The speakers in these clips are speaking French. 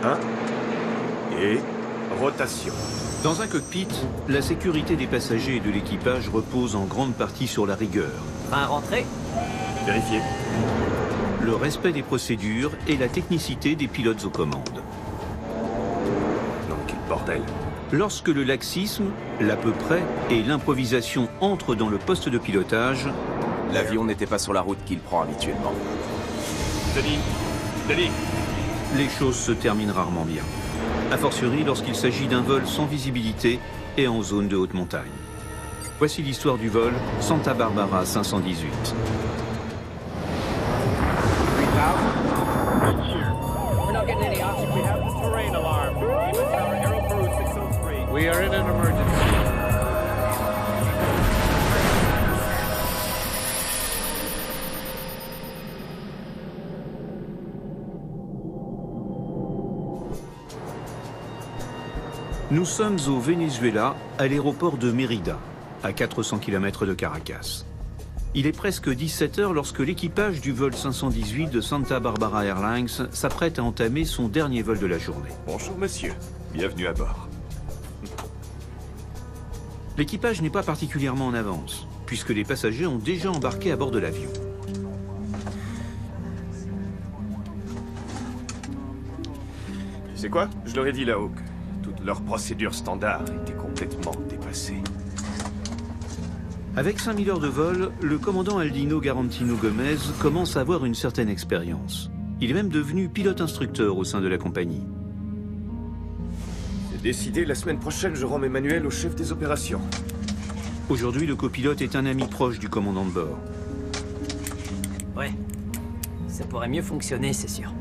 1. Et rotation. Dans un cockpit, la sécurité des passagers et de l'équipage repose en grande partie sur la rigueur. Train rentré. Vérifié. Le respect des procédures et la technicité des pilotes aux commandes. Non, quel bordel. Lorsque le laxisme, l'à peu près et l'improvisation entrent dans le poste de pilotage, L'avion n'était pas sur la route qu'il prend habituellement. Denis, les choses se terminent rarement bien. A fortiori lorsqu'il s'agit d'un vol sans visibilité et en zone de haute montagne. Voici l'histoire du vol Santa Barbara 518. We're not getting any oxygen. We have the terrain alarm. Tower Aero Peru 603. We are in an emergency. Nous sommes au Venezuela, à l'aéroport de Mérida, à 400 km de Caracas. Il est presque 17 h lorsque l'équipage du vol 518 de Santa Barbara Airlines s'apprête à entamer son dernier vol de la journée. bonjour monsieur. Bienvenue à bord. L'équipage n'est pas particulièrement en avance, puisque les passagers ont déjà embarqué à bord de l'avion. Tu sais quoi? Je leur ai dit là-haut que toutes leurs procédures standards étaient complètement dépassées. Avec 5000 heures de vol, le commandant Aldino Garantino Gomez commence à avoir une certaine expérience. Il est même devenu pilote-instructeur au sein de la compagnie. C'est décidé, la semaine prochaine, je rends mes manuels au chef des opérations. Aujourd'hui, le copilote est un ami proche du commandant de bord. Ouais. Ça pourrait mieux fonctionner, c'est sûr.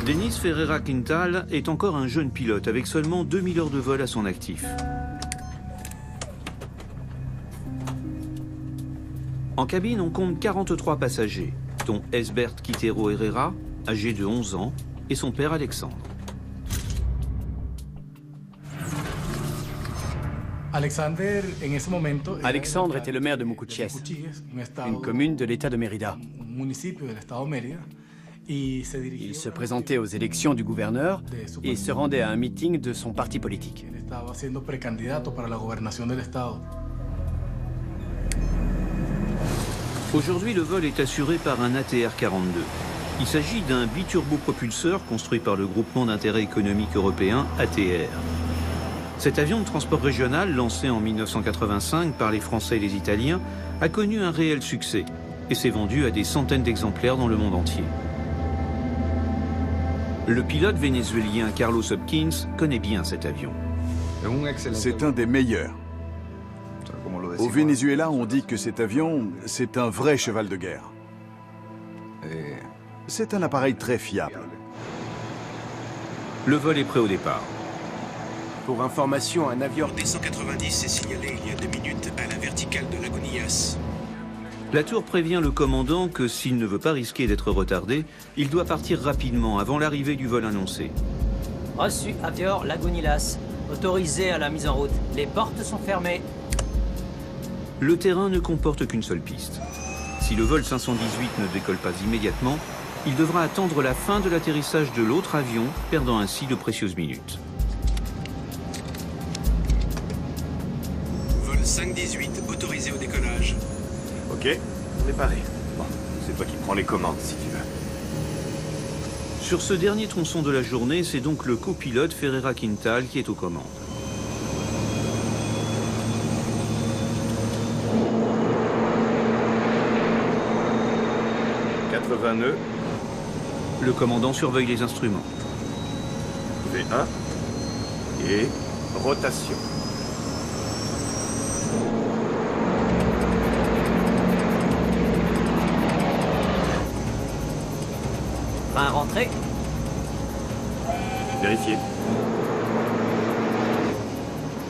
Denis Ferreira Quintal est encore un jeune pilote avec seulement 2000 heures de vol à son actif. En cabine, on compte 43 passagers, dont Esbert Quintero Herrera, âgé de 11 ans, et son père Alexandre. Alexandre était le maire de Mucuchies, une commune de l'État de Mérida. Il se présentait aux élections du gouverneur et se rendait à un meeting de son parti politique. Aujourd'hui, le vol est assuré par un ATR-42. Il s'agit d'un biturbopropulseur construit par le groupement d'intérêt économique européen ATR. Cet avion de transport régional, lancé en 1985 par les Français et les Italiens, a connu un réel succès et s'est vendu à des centaines d'exemplaires dans le monde entier. Le pilote vénézuélien Carlos Hopkins connaît bien cet avion. C'est un des meilleurs. Au Venezuela, on dit que cet avion, c'est un vrai cheval de guerre. C'est un appareil très fiable. Le vol est prêt au départ. Pour information, un avion... D-190 est signalé il y a 2 minutes à la verticale de Lagunillas. La tour prévient le commandant que s'il ne veut pas risquer d'être retardé, il doit partir rapidement avant l'arrivée du vol annoncé. Reçu, Avior Lagunillas. Autorisé à la mise en route. Les portes sont fermées. Le terrain ne comporte qu'une seule piste. Si le vol 518 ne décolle pas immédiatement, il devra attendre la fin de l'atterrissage de l'autre avion, perdant ainsi de précieuses minutes. Vol 518 autorisé au décollage. Ok, on est paré. Bon, c'est toi qui prends les commandes si tu veux. Sur ce dernier tronçon de la journée, c'est donc le copilote Ferreira Quintal qui est aux commandes. nœuds. Le commandant surveille les instruments. V1 et rotation. Train rentré. Vérifié.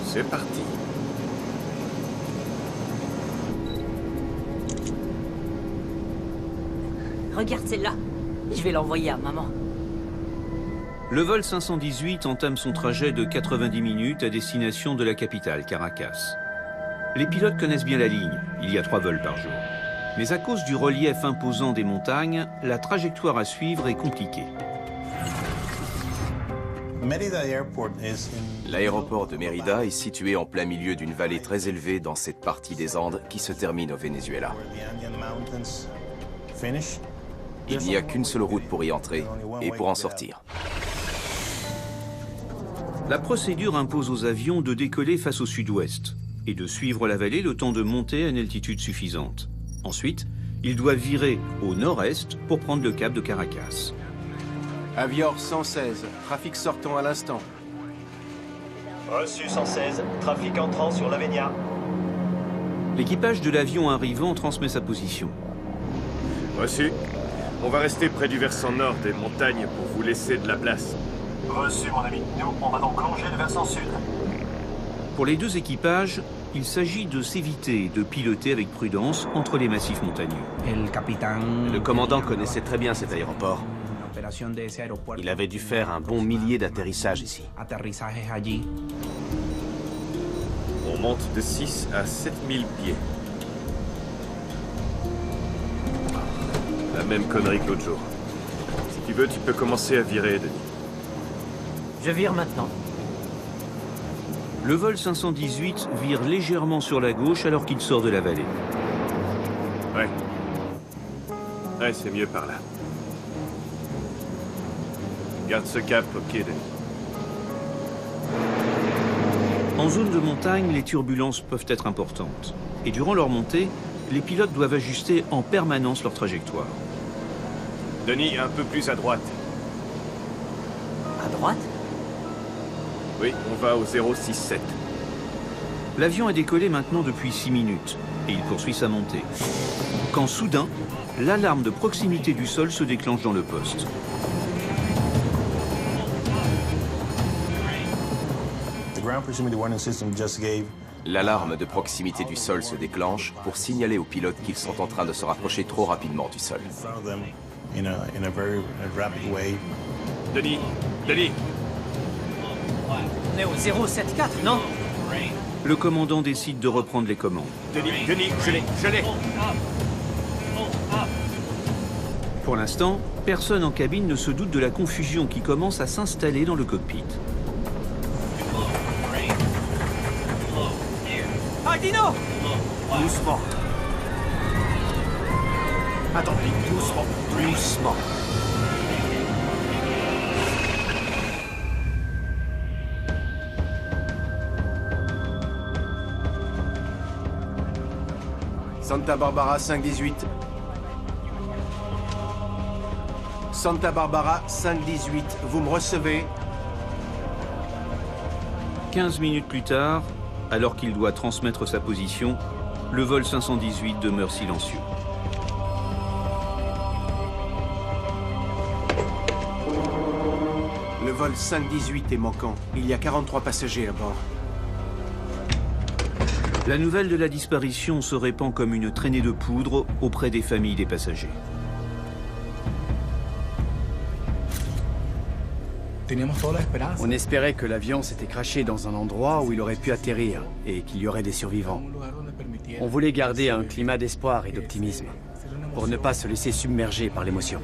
C'est parti. Regarde celle-là. Je vais l'envoyer à maman. Le vol 518 entame son trajet de 90 minutes à destination de la capitale, Caracas. Les pilotes connaissent bien la ligne, il y a 3 vols par jour. Mais à cause du relief imposant des montagnes, la trajectoire à suivre est compliquée. L'aéroport de Mérida est situé en plein milieu d'une vallée très élevée dans cette partie des Andes qui se termine au Venezuela. Il n'y a qu'une seule route pour y entrer et pour en sortir. La procédure impose aux avions de décoller face au sud-ouest et de suivre la vallée le temps de monter à une altitude suffisante. Ensuite, ils doivent virer au nord-est pour prendre le cap de Caracas. Avior 116, trafic sortant à l'instant. Reçu 116, trafic entrant sur l'Avenia. L'équipage de l'avion arrivant transmet sa position. Reçu. On va rester près du versant nord des montagnes pour vous laisser de la place. Reçu, mon ami. Nous, on va donc longer le versant sud. Pour les deux équipages, il s'agit de s'éviter et de piloter avec prudence entre les massifs montagneux. Le commandant connaissait très bien cet aéroport. Il avait dû faire un bon millier d'atterrissages ici. On monte de 6 à 7000 pieds. La même connerie que l'autre jour. Si tu veux, tu peux commencer à virer, Denis. Je vire maintenant. Le vol 518 vire légèrement sur la gauche alors qu'il sort de la vallée. Ouais. Ouais, c'est mieux par là. Garde ce cap, ok, Denis. En zone de montagne, les turbulences peuvent être importantes. Et durant leur montée, les pilotes doivent ajuster en permanence leur trajectoire. Denis, un peu plus à droite. À droite? Oui, on va au 067. L'avion a décollé maintenant depuis 6 minutes et il poursuit sa montée. Quand soudain, l'alarme de proximité du sol se déclenche dans le poste. L'alarme de proximité du sol se déclenche pour signaler aux pilotes qu'ils sont en train de se rapprocher trop rapidement du sol. Denis, Denis. On est au 074, non? Le commandant décide de reprendre les commandes. Denis, je l'ai. Pour l'instant, personne en cabine ne se doute de la confusion qui commence à s'installer dans le cockpit. Ah, Dino! Doucement. Attends, doucement. Santa Barbara 518. Santa Barbara 518, vous me recevez? 15 minutes plus tard, alors qu'il doit transmettre sa position, le vol 518 demeure silencieux. Le vol 518 est manquant. Il y a 43 passagers à bord. La nouvelle de la disparition se répand comme une traînée de poudre auprès des familles des passagers. On espérait que l'avion s'était crashé dans un endroit où il aurait pu atterrir et qu'il y aurait des survivants. On voulait garder un climat d'espoir et d'optimisme pour ne pas se laisser submerger par l'émotion.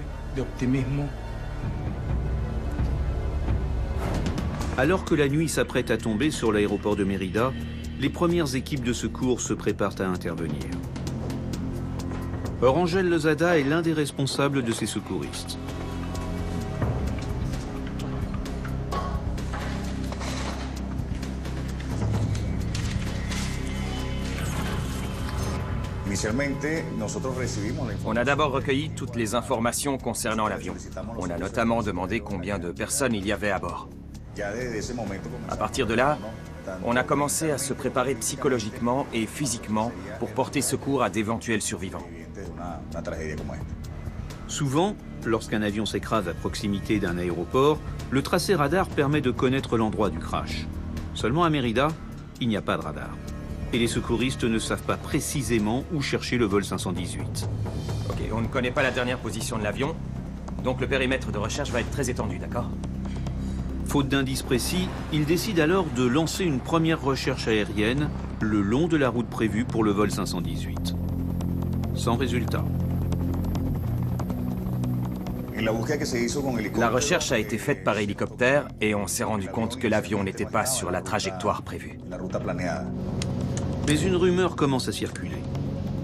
Alors que la nuit s'apprête à tomber sur l'aéroport de Mérida, les premières équipes de secours se préparent à intervenir. Orangel Lozada est l'un des responsables de ces secouristes. On a d'abord recueilli toutes les informations concernant l'avion. On a notamment demandé combien de personnes il y avait à bord. À partir de là, on a commencé à se préparer psychologiquement et physiquement pour porter secours à d'éventuels survivants. Souvent, lorsqu'un avion s'écrase à proximité d'un aéroport, le tracé radar permet de connaître l'endroit du crash. Seulement à Mérida, il n'y a pas de radar. Et les secouristes ne savent pas précisément où chercher le vol 518. Ok, on ne connaît pas la dernière position de l'avion, donc le périmètre de recherche va être très étendu, d'accord? Faute d'indices précis, il décide alors de lancer une première recherche aérienne le long de la route prévue pour le vol 518. Sans résultat. La recherche a été faite par hélicoptère et on s'est rendu compte que l'avion n'était pas sur la trajectoire prévue. Mais une rumeur commence à circuler.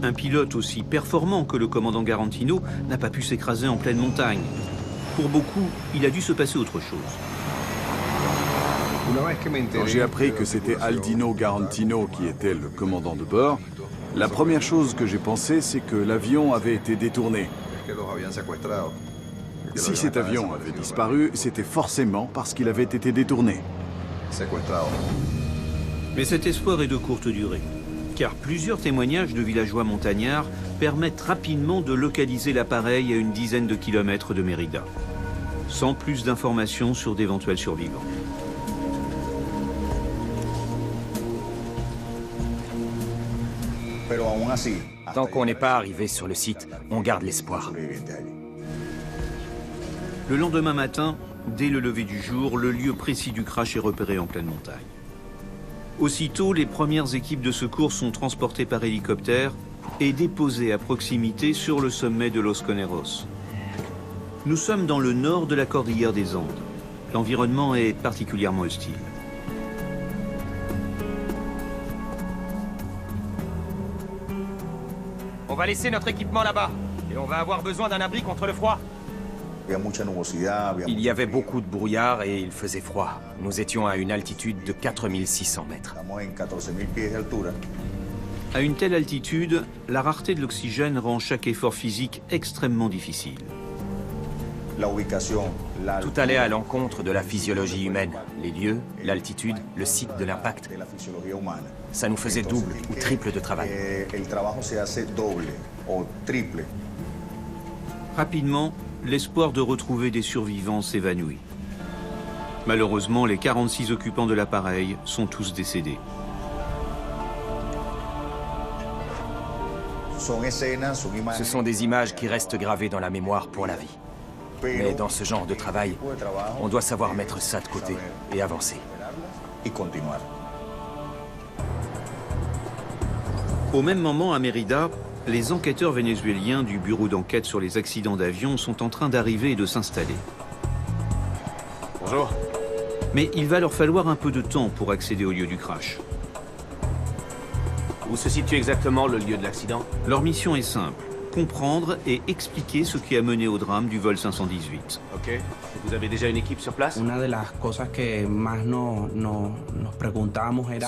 Un pilote aussi performant que le commandant Garantino n'a pas pu s'écraser en pleine montagne. Pour beaucoup, il a dû se passer autre chose. Quand j'ai appris que c'était Aldino Garantino qui était le commandant de bord, la première chose que j'ai pensé, c'est que l'avion avait été détourné. Si cet avion avait disparu, c'était forcément parce qu'il avait été détourné. Mais cet espoir est de courte durée, car plusieurs témoignages de villageois montagnards permettent rapidement de localiser l'appareil à une dizaine de kilomètres de Mérida, sans plus d'informations sur d'éventuels survivants. Tant qu'on n'est pas arrivé sur le site, on garde l'espoir. Le lendemain matin, dès le lever du jour, le lieu précis du crash est repéré en pleine montagne. Aussitôt, les premières équipes de secours sont transportées par hélicoptère et déposées à proximité sur le sommet de Los Coneros. Nous sommes dans le nord de la cordillère des Andes. L'environnement est particulièrement hostile. On va laisser notre équipement là-bas et on va avoir besoin d'un abri contre le froid. Il y avait beaucoup de brouillard et il faisait froid. Nous étions à une altitude de 4600 mètres. À une telle altitude, la rareté de l'oxygène rend chaque effort physique extrêmement difficile. Tout allait à l'encontre de la physiologie humaine. Les lieux, l'altitude, le site de l'impact. Ça nous faisait double ou triple de travail. Rapidement, l'espoir de retrouver des survivants s'évanouit. Malheureusement, les 46 occupants de l'appareil sont tous décédés. Ce sont des images qui restent gravées dans la mémoire pour la vie. Mais dans ce genre de travail, on doit savoir mettre ça de côté et avancer. Au même moment, à Mérida, les enquêteurs vénézuéliens du bureau d'enquête sur les accidents d'avion sont en train d'arriver et de s'installer. Bonjour. Mais il va leur falloir un peu de temps pour accéder au lieu du crash. Où se situe exactement le lieu de l'accident? Leur mission est simple, comprendre et expliquer ce qui a mené au drame du vol 518. Ok. Et vous avez déjà une équipe sur place? Ce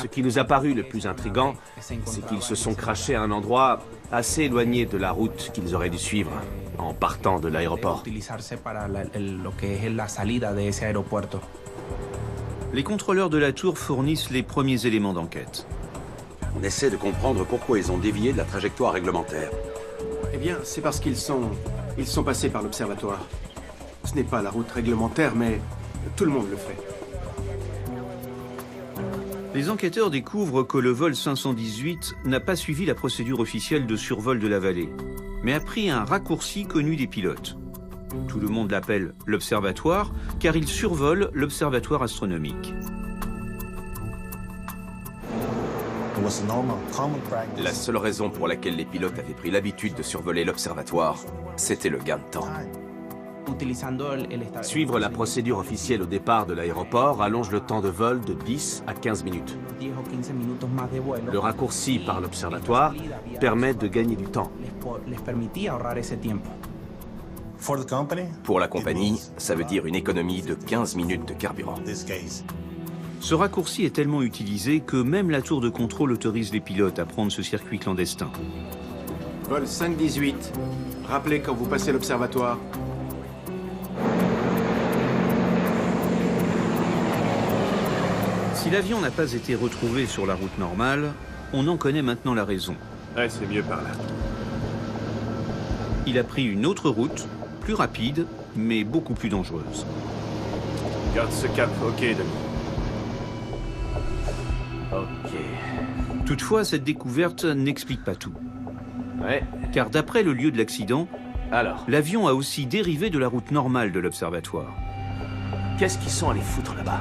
qui nous a paru le plus intriguant, c'est qu'ils se sont crashés à un endroit assez éloigné de la route qu'ils auraient dû suivre en partant de l'aéroport. Les contrôleurs de la tour fournissent les premiers éléments d'enquête. On essaie de comprendre pourquoi ils ont dévié de la trajectoire réglementaire. Eh bien, c'est parce qu'ils sont passés par l'observatoire. Ce n'est pas la route réglementaire, mais tout le monde le fait. Les enquêteurs découvrent que le vol 518 n'a pas suivi la procédure officielle de survol de la vallée, mais a pris un raccourci connu des pilotes. Tout le monde l'appelle l'observatoire, car il survole l'observatoire astronomique. La seule raison pour laquelle les pilotes avaient pris l'habitude de survoler l'observatoire, c'était le gain de temps. Suivre la procédure officielle au départ de l'aéroport allonge le temps de vol de 10 à 15 minutes. Le raccourci par l'observatoire permet de gagner du temps. Pour la compagnie, ça veut dire une économie de 15 minutes de carburant. Ce raccourci est tellement utilisé que même la tour de contrôle autorise les pilotes à prendre ce circuit clandestin. Vol 518. Rappelez quand vous passez l'observatoire. Si l'avion n'a pas été retrouvé sur la route normale, on en connaît maintenant la raison. Ouais, c'est mieux par là. Il a pris une autre route, plus rapide, mais beaucoup plus dangereuse. Garde ce cap, ok, Denis. Ok. Toutefois, cette découverte n'explique pas tout. Ouais. Car d'après le lieu de l'accident, l'avion a aussi dérivé de la route normale de l'observatoire. Qu'est-ce qu'ils sont allés foutre là-bas?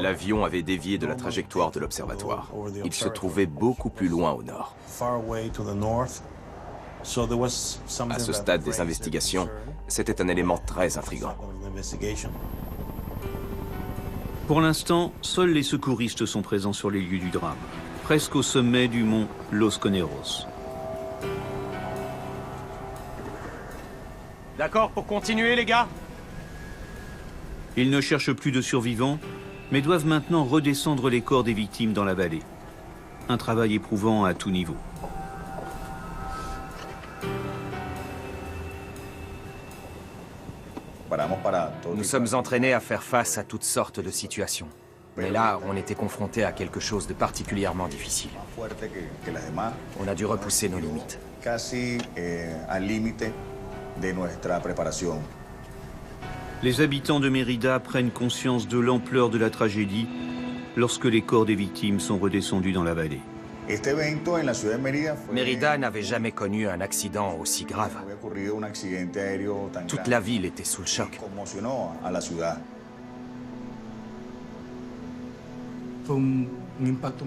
L'avion avait dévié de la trajectoire de l'observatoire. Il se trouvait beaucoup plus loin au nord. À ce stade des investigations, c'était un élément très intrigant. Pour l'instant, seuls les secouristes sont présents sur les lieux du drame, presque au sommet du mont Los Coneros. D'accord pour continuer, les gars? Ils ne cherchent plus de survivants, mais doivent maintenant redescendre les corps des victimes dans la vallée. Un travail éprouvant à tout niveau. Nous sommes entraînés à faire face à toutes sortes de situations. Mais là, on était confrontés à quelque chose de particulièrement difficile. On a dû repousser nos limites. Les habitants de Mérida prennent conscience de l'ampleur de la tragédie lorsque les corps des victimes sont redescendus dans la vallée. Mérida n'avait jamais connu un accident aussi grave. Toute la ville était sous le choc.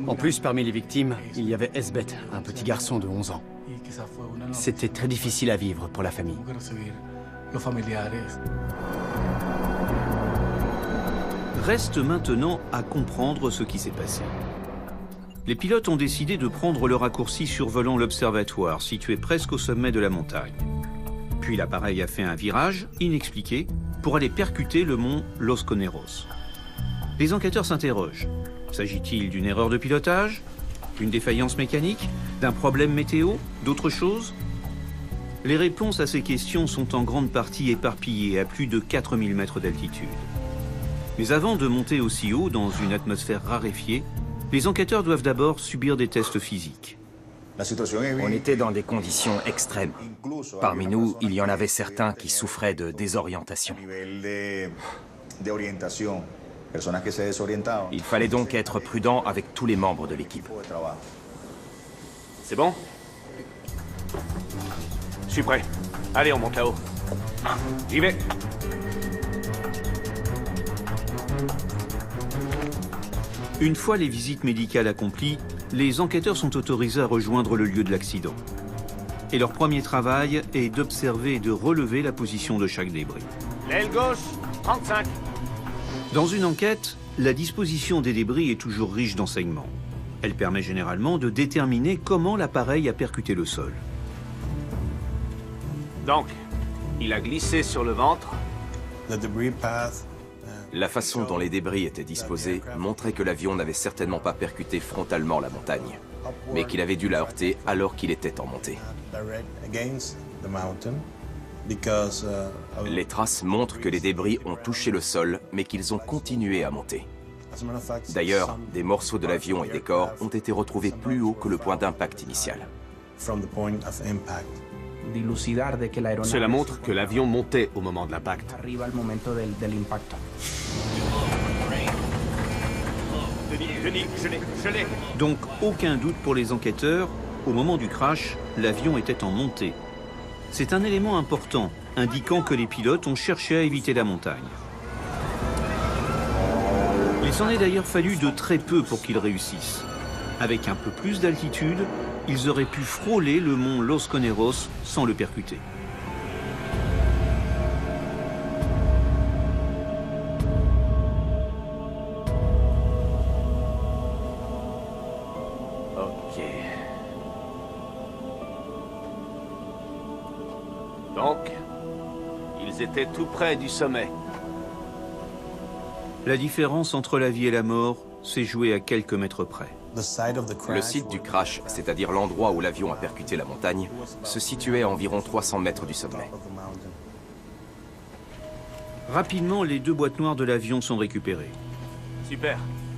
En plus, parmi les victimes, il y avait Esbet, un petit garçon de 11 ans. C'était très difficile à vivre pour la famille. Reste maintenant à comprendre ce qui s'est passé. Les pilotes ont décidé de prendre le raccourci survolant l'observatoire, situé presque au sommet de la montagne. Puis l'appareil a fait un virage, inexpliqué, pour aller percuter le mont Los Coneros. Les enquêteurs s'interrogent. S'agit-il d'une erreur de pilotage? Une défaillance mécanique? D'un problème météo? D'autre chose? Les réponses à ces questions sont en grande partie éparpillées à plus de 4000 mètres d'altitude. Mais avant de monter aussi haut dans une atmosphère raréfiée, les enquêteurs doivent d'abord subir des tests physiques. On était dans des conditions extrêmes. Parmi nous, il y en avait certains qui souffraient de désorientation. Il fallait donc être prudent avec tous les membres de l'équipe. C'est bon? Je suis prêt. Allez, on monte là-haut. J'y vais. Une fois les visites médicales accomplies, les enquêteurs sont autorisés à rejoindre le lieu de l'accident. Et leur premier travail est d'observer et de relever la position de chaque débris. L'aile gauche, 35. Dans une enquête, la disposition des débris est toujours riche d'enseignements. Elle permet généralement de déterminer comment l'appareil a percuté le sol. Donc, il a glissé sur le ventre. La façon dont les débris étaient disposés montrait que l'avion n'avait certainement pas percuté frontalement la montagne, mais qu'il avait dû la heurter alors qu'il était en montée. Les traces montrent que les débris ont touché le sol, mais qu'ils ont continué à monter. D'ailleurs, des morceaux de l'avion et des corps ont été retrouvés plus haut que le point d'impact initial. Cela montre que l'avion montait au moment de l'impact. Je l'ai. Donc, aucun doute pour les enquêteurs, au moment du crash, l'avion était en montée. C'est un élément important, indiquant que les pilotes ont cherché à éviter la montagne. Il s'en est d'ailleurs fallu de très peu pour qu'ils réussissent. Avec un peu plus d'altitude, ils auraient pu frôler le mont Los Coneros sans le percuter. Ok. Donc, ils étaient tout près du sommet. La différence entre la vie et la mort s'est jouée à quelques mètres près. Le site du crash, c'est-à-dire l'endroit où l'avion a percuté la montagne, se situait à environ 300 mètres du sommet. Rapidement, les deux boîtes noires de l'avion sont récupérées. Super.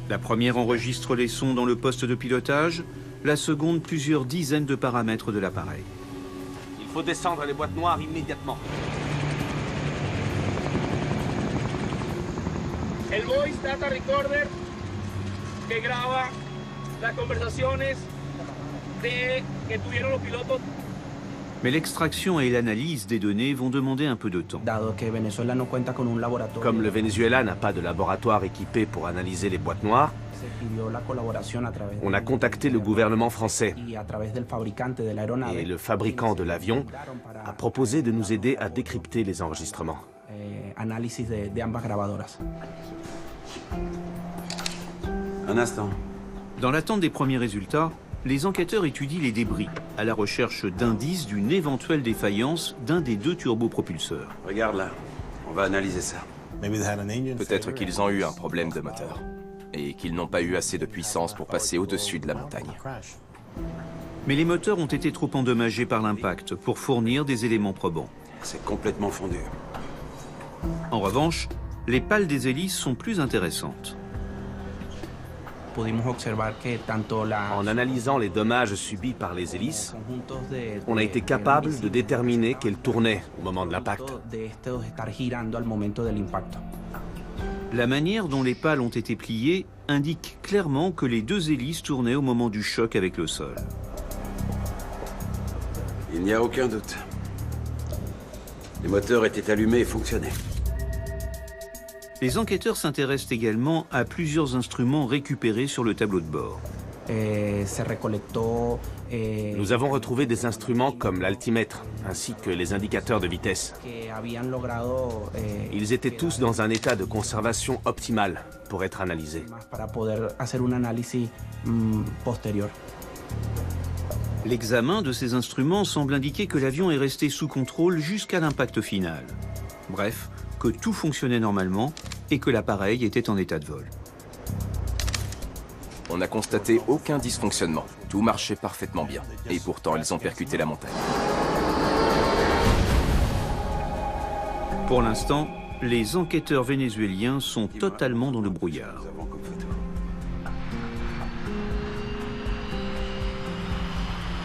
La première enregistre les sons dans le poste de pilotage, la seconde plusieurs dizaines de paramètres de l'appareil. Il faut descendre les boîtes noires immédiatement. El voice data recorder que graba las conversaciones que tuvieron los pilotos Mais l'extraction et l'analyse des données vont demander un peu de temps. Comme le Venezuela n'a pas de laboratoire équipé pour analyser les boîtes noires, on a contacté le gouvernement français et le fabricant de l'avion a proposé de nous aider à décrypter les enregistrements. Un instant. Dans l'attente des premiers résultats, les enquêteurs étudient les débris à la recherche d'indices d'une éventuelle défaillance d'un des deux turbopropulseurs. Regarde là, on va analyser ça. Peut-être qu'ils ont eu un problème de moteur et qu'ils n'ont pas eu assez de puissance pour passer au-dessus de la montagne. Mais les moteurs ont été trop endommagés par l'impact pour fournir des éléments probants. C'est complètement fondu. En revanche, les pales des hélices sont plus intéressantes. En analysant les dommages subis par les hélices, on a été capable de déterminer qu'elles tournaient au moment de l'impact. La manière dont les pales ont été pliées indique clairement que les deux hélices tournaient au moment du choc avec le sol. Il n'y a aucun doute. Les moteurs étaient allumés et fonctionnaient. Les enquêteurs s'intéressent également à plusieurs instruments récupérés sur le tableau de bord. Nous avons retrouvé des instruments comme l'altimètre, ainsi que les indicateurs de vitesse. Ils étaient tous dans un état de conservation optimal pour être analysés. L'examen de ces instruments semble indiquer que l'avion est resté sous contrôle jusqu'à l'impact final. Bref, que tout fonctionnait normalement et que l'appareil était en état de vol. On n'a constaté aucun dysfonctionnement. Tout marchait parfaitement bien. Et pourtant, ils ont percuté la montagne. Pour l'instant, les enquêteurs vénézuéliens sont totalement dans le brouillard.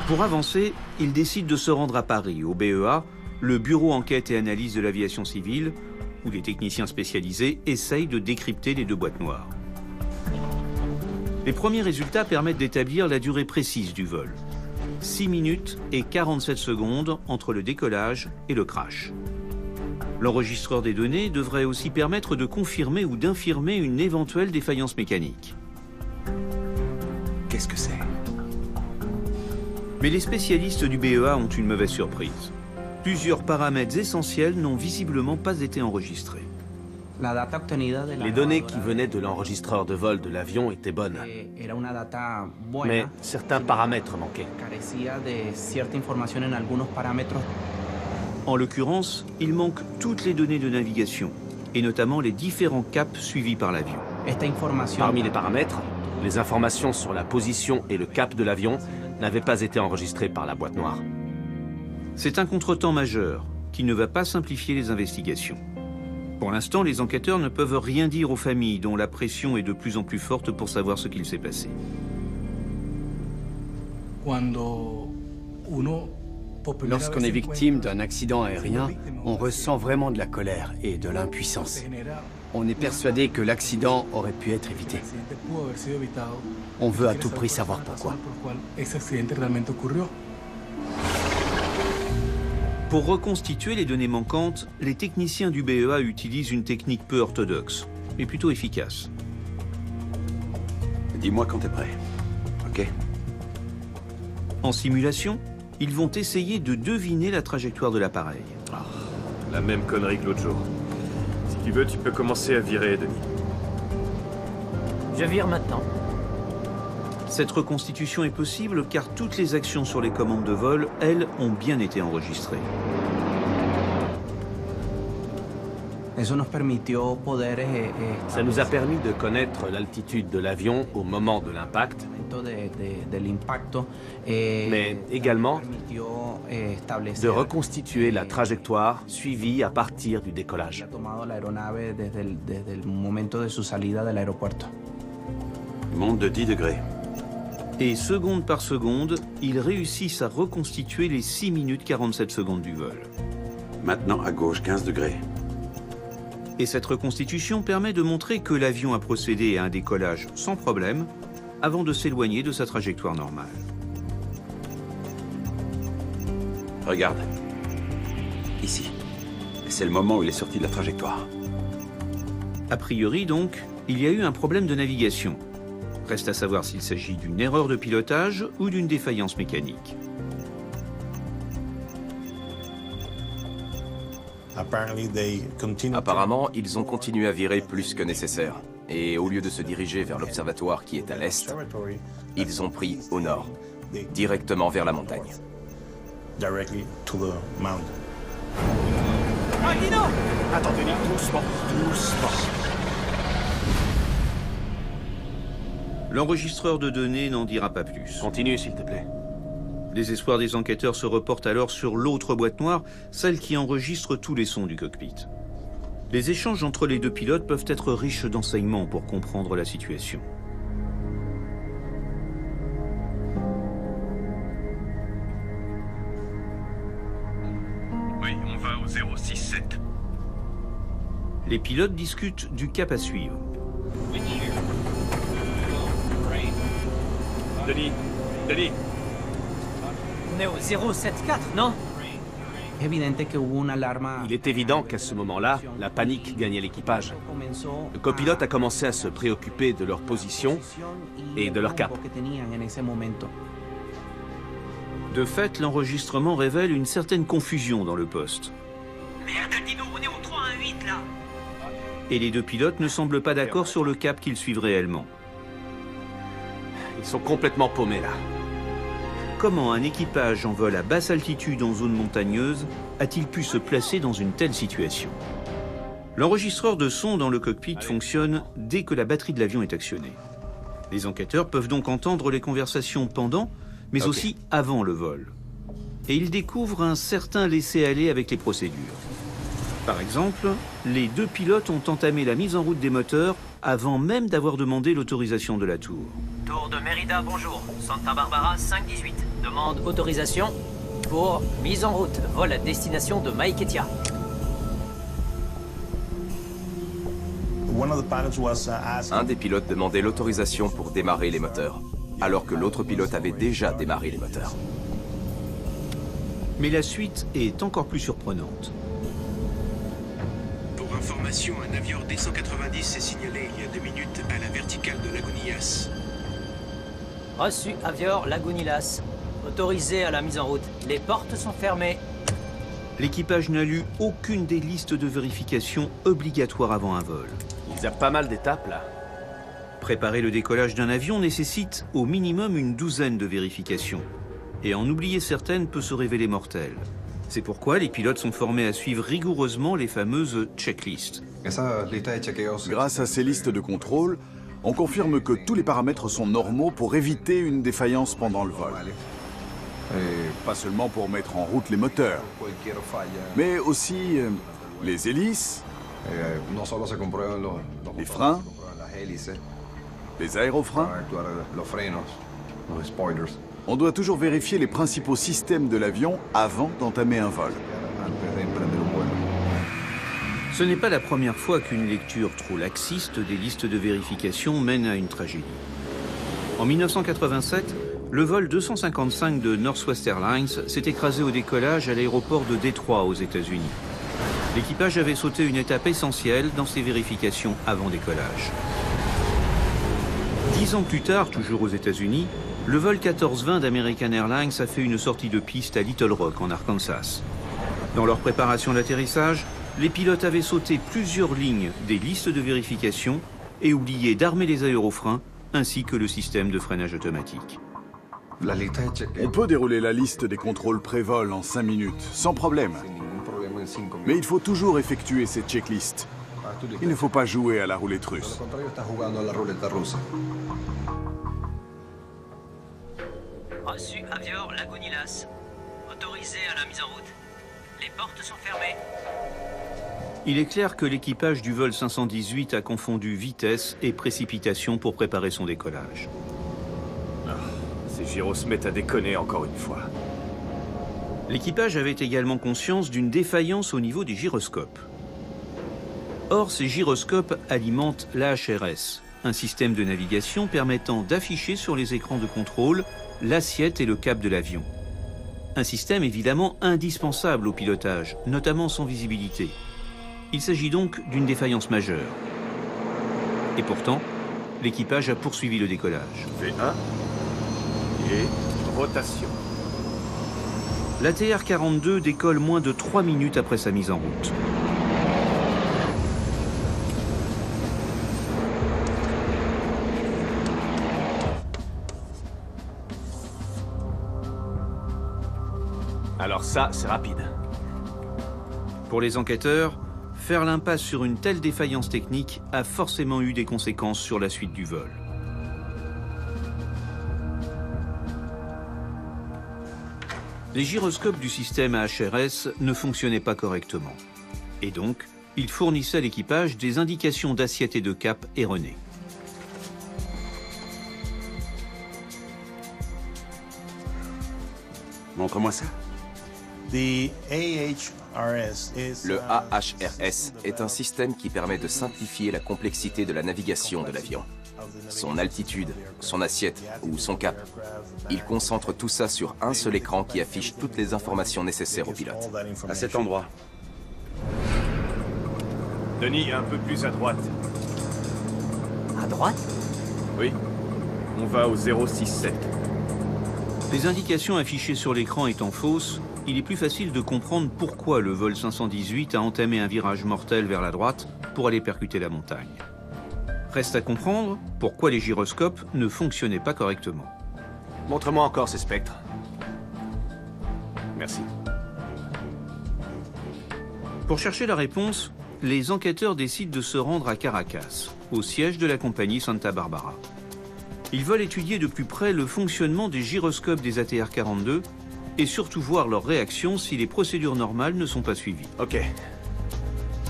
Pour avancer, ils décident de se rendre à Paris, au BEA, le Bureau Enquête et Analyse de l'Aviation Civile, où les techniciens spécialisés essayent de décrypter les deux boîtes noires. Les premiers résultats permettent d'établir la durée précise du vol. 6 minutes et 47 secondes entre le décollage et le crash. L'enregistreur des données devrait aussi permettre de confirmer ou d'infirmer une éventuelle défaillance mécanique. Qu'est-ce que c'est? Mais les spécialistes du BEA ont une mauvaise surprise. Plusieurs paramètres essentiels n'ont visiblement pas été enregistrés. Les données qui venaient de l'enregistreur de vol de l'avion étaient bonnes. Mais certains paramètres manquaient. En l'occurrence, il manque toutes les données de navigation, et notamment les différents caps suivis par l'avion. Parmi les paramètres, les informations sur la position et le cap de l'avion n'avaient pas été enregistrées par la boîte noire. C'est un contretemps majeur qui ne va pas simplifier les investigations. Pour l'instant, les enquêteurs ne peuvent rien dire aux familles dont la pression est de plus en plus forte pour savoir ce qu'il s'est passé. Lorsqu'on est victime d'un accident aérien, on ressent vraiment de la colère et de l'impuissance. On est persuadé que l'accident aurait pu être évité. On veut à tout prix savoir pourquoi. Pour reconstituer les données manquantes, les techniciens du BEA utilisent une technique peu orthodoxe, mais plutôt efficace. Dis-moi quand t'es prêt. Ok? En simulation, ils vont essayer de deviner la trajectoire de l'appareil. Ah, la même connerie que l'autre jour. Si tu veux, tu peux commencer à virer, Denis. Je vire maintenant. Cette reconstitution est possible car toutes les actions sur les commandes de vol, elles, ont bien été enregistrées. Ça nous a permis de connaître l'altitude de l'avion au moment de l'impact, mais également de reconstituer la trajectoire suivie à partir du décollage. Monte de 10 degrés. Et seconde par seconde, ils réussissent à reconstituer les 6 minutes 47 secondes du vol. Maintenant à gauche, 15 degrés. Et cette reconstitution permet de montrer que l'avion a procédé à un décollage sans problème avant de s'éloigner de sa trajectoire normale. Regarde. Ici. C'est le moment où il est sorti de la trajectoire. A priori, donc, il y a eu un problème de navigation. Reste à savoir s'il s'agit d'une erreur de pilotage ou d'une défaillance mécanique. Apparemment, ils ont continué à virer plus que nécessaire. Et au lieu de se diriger vers l'observatoire qui est à l'est, ils ont pris au nord, directement vers la montagne. Aldino! Attendez, doucement, doucement. L'enregistreur de données n'en dira pas plus. Continue, s'il te plaît. Les espoirs des enquêteurs se reportent alors sur l'autre boîte noire, celle qui enregistre tous les sons du cockpit. Les échanges entre les deux pilotes peuvent être riches d'enseignements pour comprendre la situation. Oui, on va au 067. Les pilotes discutent du cap à suivre. Denis. On est au 074, non? Il est évident qu'à ce moment-là, la panique gagnait l'équipage. Le copilote a commencé à se préoccuper de leur position et de leur cap. De fait, l'enregistrement révèle une certaine confusion dans le poste. Merde, Aldino, on est au 318 là! Et les deux pilotes ne semblent pas d'accord sur le cap qu'ils suivent réellement. Ils sont complètement paumés là. Comment un équipage en vol à basse altitude en zone montagneuse a-t-il pu se placer dans une telle situation? L'enregistreur de son dans le cockpit fonctionne dès que la batterie de l'avion est actionnée. Les enquêteurs peuvent donc entendre les conversations pendant, mais aussi avant le vol. Et ils découvrent un certain laisser-aller avec les procédures. Par exemple, les deux pilotes ont entamé la mise en route des moteurs avant même d'avoir demandé l'autorisation de la tour. Tour de Mérida, bonjour. Santa Barbara 518. Demande autorisation pour mise en route. Vol à destination de Maiquetía. Un des pilotes demandait l'autorisation pour démarrer les moteurs, alors que l'autre pilote avait déjà démarré les moteurs. Mais la suite est encore plus surprenante. Pour information, un avion D-190 est signalé il y a 2 minutes à la verticale de Lagunitas. Reçu, Avior Lagunitas. Autorisé à la mise en route. Les portes sont fermées. L'équipage n'a lu aucune des listes de vérification obligatoires avant un vol. Il y a pas mal d'étapes là. Préparer le décollage d'un avion nécessite au minimum une douzaine de vérifications. Et en oublier certaines peut se révéler mortel. C'est pourquoi les pilotes sont formés à suivre rigoureusement les fameuses checklists. Grâce à ces listes de contrôle, on confirme que tous les paramètres sont normaux pour éviter une défaillance pendant le vol. Pas seulement pour mettre en route les moteurs, mais aussi les hélices, les freins, les aérofreins. On doit toujours vérifier les principaux systèmes de l'avion avant d'entamer un vol. Ce n'est pas la première fois qu'une lecture trop laxiste des listes de vérification mène à une tragédie. En 1987, le vol 255 de Northwest Airlines s'est écrasé au décollage à l'aéroport de Détroit aux États-Unis. L'équipage avait sauté une étape essentielle dans ses vérifications avant décollage. 10 ans plus tard, toujours aux États-Unis, le vol 1420 d'American Airlines a fait une sortie de piste à Little Rock, en Arkansas. Dans leur préparation d'atterrissage, les pilotes avaient sauté plusieurs lignes des listes de vérification et oublié d'armer les aérofreins ainsi que le système de freinage automatique. On peut dérouler la liste des contrôles pré-vol en 5 minutes, sans problème. Mais il faut toujours effectuer ces checklists. Il ne faut pas jouer à la roulette russe. Reçu, Avior Lagunitas. Autorisé à la mise en route. Les portes sont fermées. Il est clair que l'équipage du vol 518 a confondu vitesse et précipitation pour préparer son décollage. Ces gyros se mettent à déconner encore une fois. L'équipage avait également conscience d'une défaillance au niveau des gyroscopes. Or, ces gyroscopes alimentent l'AHRS, un système de navigation permettant d'afficher sur les écrans de contrôle l'assiette et le cap de l'avion. Un système évidemment indispensable au pilotage, notamment sans visibilité. Il s'agit donc d'une défaillance majeure. Et pourtant, l'équipage a poursuivi le décollage. V1 et rotation. L'ATR-42 décolle moins de 3 minutes après sa mise en route. Alors ça, c'est rapide. Pour les enquêteurs, faire l'impasse sur une telle défaillance technique a forcément eu des conséquences sur la suite du vol. Les gyroscopes du système AHRS ne fonctionnaient pas correctement. Et donc, ils fournissaient à l'équipage des indications d'assiette et de cap erronées. Montre-moi ça. Le AHRS est un système qui permet de simplifier la complexité de la navigation de l'avion. Son altitude, son assiette ou son cap. Il concentre tout ça sur un seul écran qui affiche toutes les informations nécessaires au pilote. À cet endroit. Denis, un peu plus à droite. À droite? Oui. On va au 067. Les indications affichées sur l'écran étant fausses, il est plus facile de comprendre pourquoi le vol 518 a entamé un virage mortel vers la droite pour aller percuter la montagne. Reste à comprendre pourquoi les gyroscopes ne fonctionnaient pas correctement. Montre-moi encore ces spectres. Merci. Pour chercher la réponse, les enquêteurs décident de se rendre à Caracas, au siège de la compagnie Santa Barbara. Ils veulent étudier de plus près le fonctionnement des gyroscopes des ATR-42 et surtout voir leur réaction si les procédures normales ne sont pas suivies. Ok.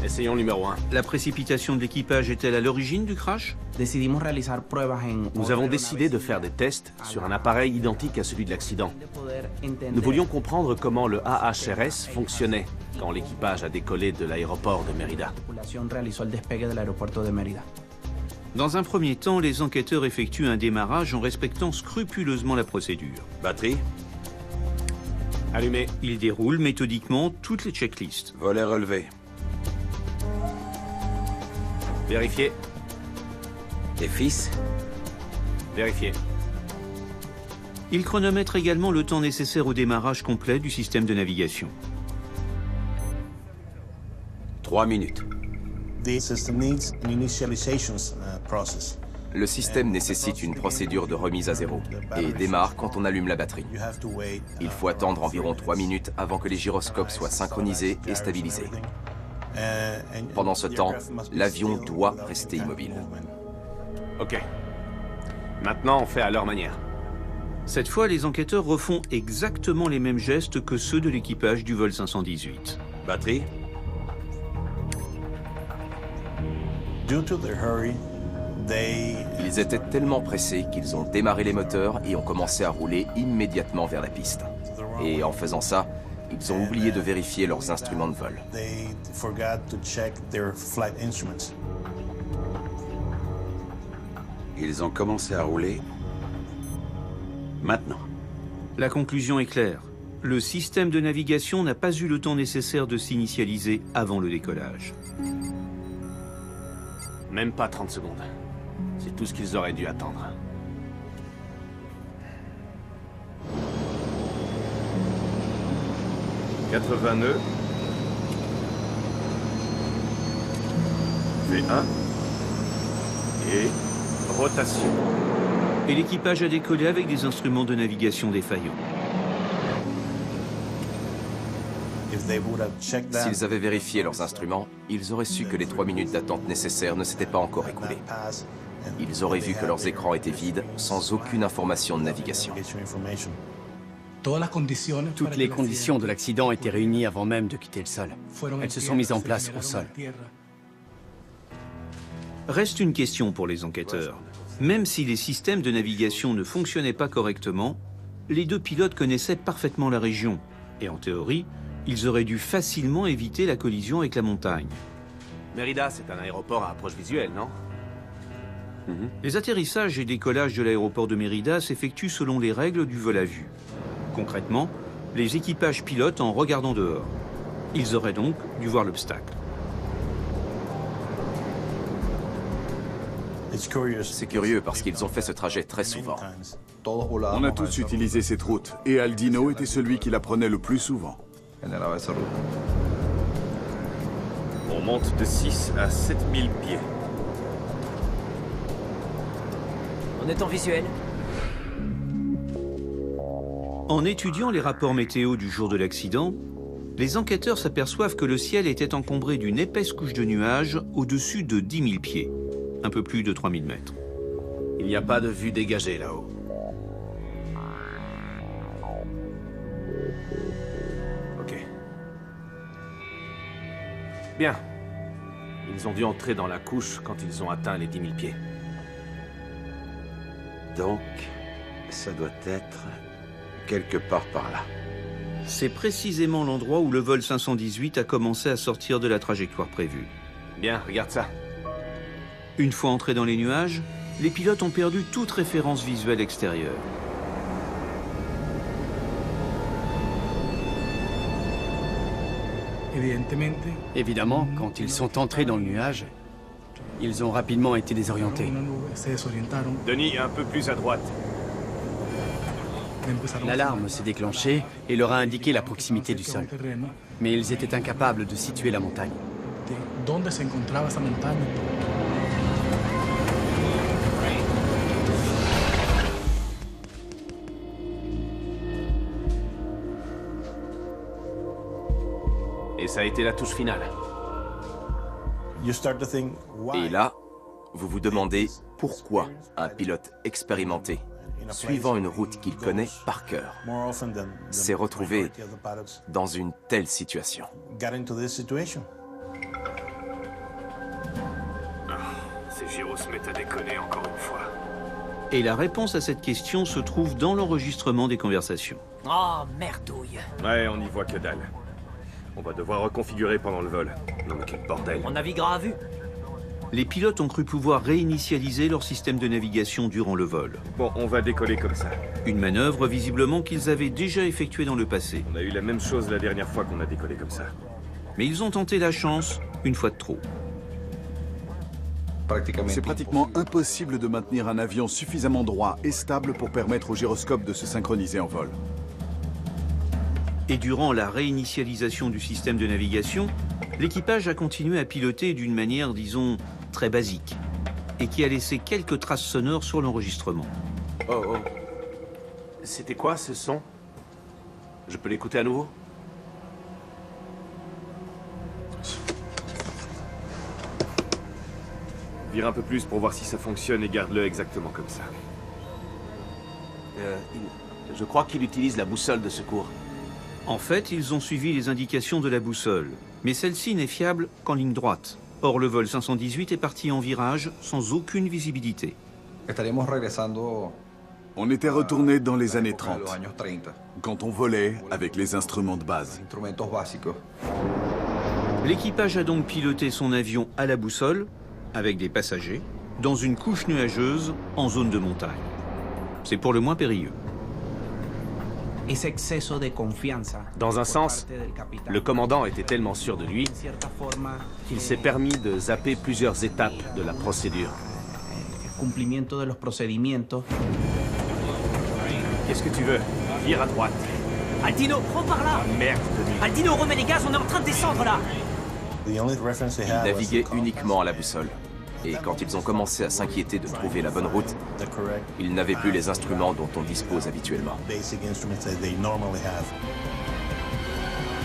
Essayons le numéro 1. La précipitation de l'équipage est-elle à l'origine du crash? Nous avons décidé de faire des tests sur un appareil identique à celui de l'accident. Nous voulions comprendre comment le AHRS fonctionnait quand l'équipage a décollé de l'aéroport de Mérida. Dans un premier temps, les enquêteurs effectuent un démarrage en respectant scrupuleusement la procédure. Batterie. Allumé. Ils déroulent méthodiquement toutes les checklists. Volet relevé. Vérifié. Et fils. Vérifié. Ils chronomètrent également le temps nécessaire au démarrage complet du système de navigation. 3 minutes. Le système nécessite une procédure de remise à zéro et démarre quand on allume la batterie. Il faut attendre environ 3 minutes avant que les gyroscopes soient synchronisés et stabilisés. Pendant ce temps, l'avion doit rester immobile. Ok. Maintenant, on fait à leur manière. Cette fois, les enquêteurs refont exactement les mêmes gestes que ceux de l'équipage du vol 518. Batterie. Ils étaient tellement pressés qu'ils ont démarré les moteurs et ont commencé à rouler immédiatement vers la piste. Et en faisant ça, ils ont oublié de vérifier leurs instruments de vol. Ils ont commencé à rouler. Maintenant. La conclusion est claire. Le système de navigation n'a pas eu le temps nécessaire de s'initialiser avant le décollage. Même pas 30 secondes. C'est tout ce qu'ils auraient dû attendre. « 80 nœuds. V1. Et rotation. » Et l'équipage a décollé avec des instruments de navigation défaillants. S'ils avaient vérifié leurs instruments, ils auraient su que les 3 minutes d'attente nécessaires ne s'étaient pas encore écoulées. Ils auraient vu que leurs écrans étaient vides, sans aucune information de navigation. Toutes les conditions de l'accident étaient réunies avant même de quitter le sol. Elles se sont mises en place au sol. Reste une question pour les enquêteurs. Même si les systèmes de navigation ne fonctionnaient pas correctement, les deux pilotes connaissaient parfaitement la région. Et en théorie, ils auraient dû facilement éviter la collision avec la montagne. Mérida, c'est un aéroport à approche visuelle, non? Les atterrissages et décollages de l'aéroport de Mérida s'effectuent selon les règles du vol à vue. Concrètement, les équipages pilotent en regardant dehors. Ils auraient donc dû voir l'obstacle. C'est curieux parce qu'ils ont fait ce trajet très souvent. On a tous utilisé cette route, et Aldino était celui qui la prenait le plus souvent. On monte de 6 à 7000 pieds. On est en visuel. En étudiant les rapports météo du jour de l'accident, les enquêteurs s'aperçoivent que le ciel était encombré d'une épaisse couche de nuages au-dessus de 10 000 pieds, un peu plus de 3000 mètres. Il n'y a pas de vue dégagée là-haut. Ok. Bien. Ils ont dû entrer dans la couche quand ils ont atteint les 10 000 pieds. Donc, ça doit être quelque part par là. C'est précisément l'endroit où le vol 518 a commencé à sortir de la trajectoire prévue. Bien, regarde ça. Une fois entrés dans les nuages, les pilotes ont perdu toute référence visuelle extérieure. Évidemment, quand ils sont entrés dans le nuage, ils ont rapidement été désorientés. Denis, un peu plus à droite. L'alarme s'est déclenchée et leur a indiqué la proximité du sol. Mais ils étaient incapables de situer la montagne. Et ça a été la touche finale. Et là, vous vous demandez pourquoi un pilote expérimenté, suivant une route qu'il connaît par cœur, s'est retrouvé dans une telle situation. Ces gyros se mettent à déconner encore une fois. Et la réponse à cette question se trouve dans l'enregistrement des conversations. Oh, merdouille. Ouais, on n'y voit que dalle. On va devoir reconfigurer pendant le vol. Non mais quel bordel. On naviguera à vue. Les pilotes ont cru pouvoir réinitialiser leur système de navigation durant le vol. Bon, on va décoller comme ça. Une manœuvre visiblement qu'ils avaient déjà effectuée dans le passé. On a eu la même chose la dernière fois qu'on a décollé comme ça. Mais ils ont tenté la chance une fois de trop. C'est pratiquement impossible de maintenir un avion suffisamment droit et stable pour permettre au gyroscope de se synchroniser en vol. Et durant la réinitialisation du système de navigation, l'équipage a continué à piloter d'une manière, disons, très basique, et qui a laissé quelques traces sonores sur l'enregistrement. Oh, oh. C'était quoi ce son? Je peux l'écouter à nouveau? Vire un peu plus pour voir si ça fonctionne et garde-le exactement comme ça. Je crois qu'il utilise la boussole de secours. En fait, ils ont suivi les indications de la boussole, mais celle-ci n'est fiable qu'en ligne droite. Or, le vol 518 est parti en virage sans aucune visibilité. On était retourné dans les années 30, quand on volait avec les instruments de base. L'équipage a donc piloté son avion à la boussole, avec des passagers, dans une couche nuageuse en zone de montagne. C'est pour le moins périlleux. Dans un sens, le commandant était tellement sûr de lui qu'il s'est permis de zapper plusieurs étapes de la procédure. Qu'est-ce que tu veux? Vire à droite. Aldino, prends par là! Ah, merde, Denis. Aldino, remets les gaz, on est en train de descendre là! Ils naviguaient uniquement à la boussole. Et quand ils ont commencé à s'inquiéter de trouver la bonne route, ils n'avaient plus les instruments dont on dispose habituellement.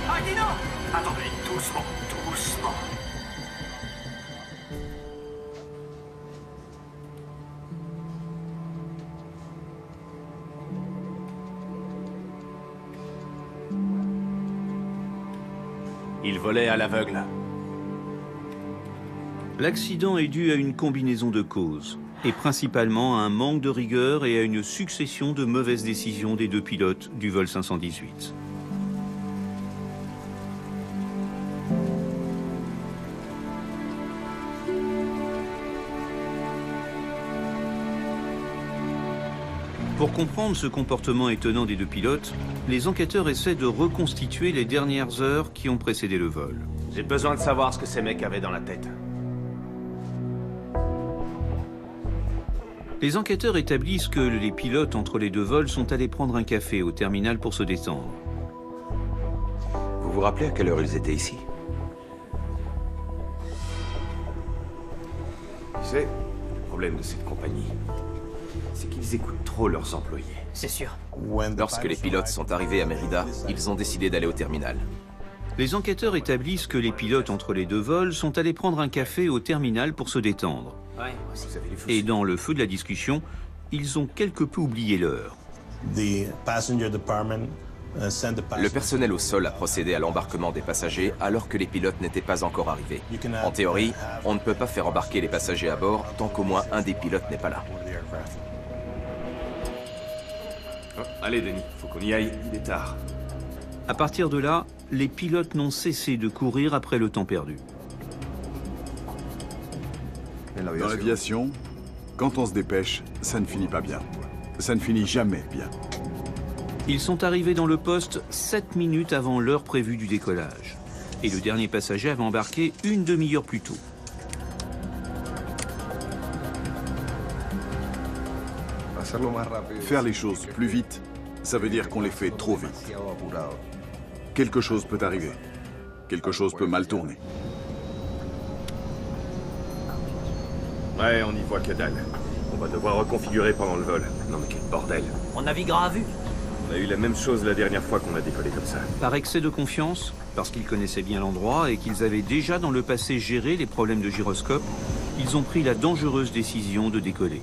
Aldino! Attendez, doucement, doucement. Il volait à l'aveugle. L'accident est dû à une combinaison de causes, et principalement à un manque de rigueur et à une succession de mauvaises décisions des deux pilotes du vol 518. Pour comprendre ce comportement étonnant des deux pilotes, les enquêteurs essaient de reconstituer les dernières heures qui ont précédé le vol. J'ai besoin de savoir ce que ces mecs avaient dans la tête. Les enquêteurs établissent que les pilotes entre les deux vols sont allés prendre un café au terminal pour se détendre. Vous vous rappelez à quelle heure ils étaient ici? Tu sais, le problème de cette compagnie, c'est qu'ils écoutent trop leurs employés. C'est sûr. Lorsque les pilotes sont arrivés à Mérida, ils ont décidé d'aller au terminal. Les enquêteurs établissent que les pilotes entre les deux vols sont allés prendre un café au terminal pour se détendre. Ouais. Et dans le feu de la discussion, ils ont quelque peu oublié l'heure. Le personnel au sol a procédé à l'embarquement des passagers alors que les pilotes n'étaient pas encore arrivés. En théorie, on ne peut pas faire embarquer les passagers à bord tant qu'au moins un des pilotes n'est pas là. Oh, allez, Denis, faut qu'on y aille, il est tard. À partir de là, les pilotes n'ont cessé de courir après le temps perdu. Dans l'aviation, quand on se dépêche, ça ne finit pas bien. Ça ne finit jamais bien. Ils sont arrivés dans le poste 7 minutes avant l'heure prévue du décollage. Et le dernier passager avait embarqué une demi-heure plus tôt. Faire les choses plus vite, ça veut dire qu'on les fait trop vite. Quelque chose peut arriver. Quelque chose peut mal tourner. Ouais, on y voit que dalle. On va devoir reconfigurer pendant le vol. Non mais quel bordel. On naviguera à vue. On a eu la même chose la dernière fois qu'on a décollé comme ça. Par excès de confiance, parce qu'ils connaissaient bien l'endroit et qu'ils avaient déjà dans le passé géré les problèmes de gyroscope, ils ont pris la dangereuse décision de décoller.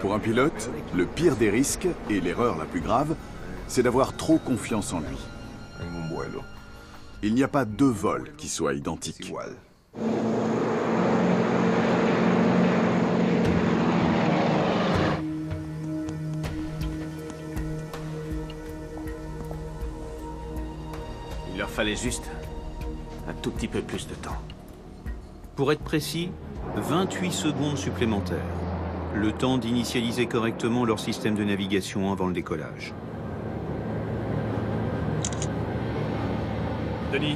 Pour un pilote, le pire des risques, et l'erreur la plus grave, c'est d'avoir trop confiance en lui. Il n'y a pas deux vols qui soient identiques. Il leur fallait juste un tout petit peu plus de temps. Pour être précis, 28 secondes supplémentaires. Le temps d'initialiser correctement leur système de navigation avant le décollage. Denis,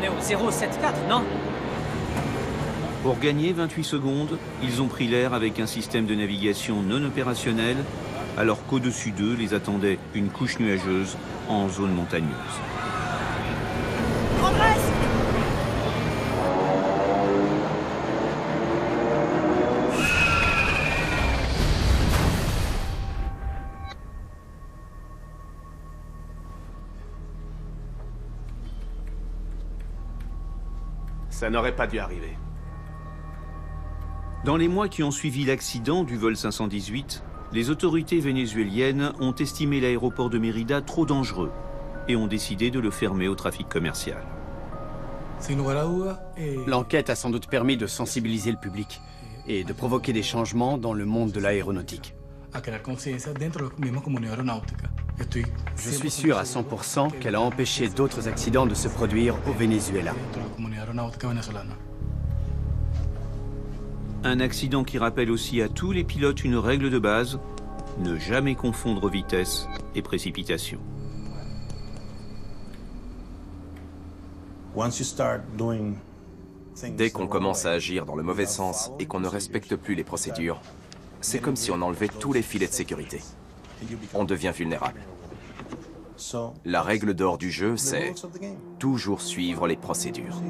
On est au 074, non? Pour gagner 28 secondes, ils ont pris l'air avec un système de navigation non opérationnel, alors qu'au-dessus d'eux les attendait une couche nuageuse en zone montagneuse. Ça n'aurait pas dû arriver. Dans les mois qui ont suivi l'accident du vol 518, les autorités vénézuéliennes ont estimé l'aéroport de Mérida trop dangereux et ont décidé de le fermer au trafic commercial. L'enquête a sans doute permis de sensibiliser le public et de provoquer des changements dans le monde de l'aéronautique. Je suis sûr à 100% qu'elle a empêché d'autres accidents de se produire au Venezuela. Un accident qui rappelle aussi à tous les pilotes une règle de base, ne jamais confondre vitesse et précipitation. Dès qu'on commence à agir dans le mauvais sens et qu'on ne respecte plus les procédures, c'est comme si on enlevait tous les filets de sécurité. On devient vulnérable. La règle d'or du jeu, c'est toujours suivre les procédures.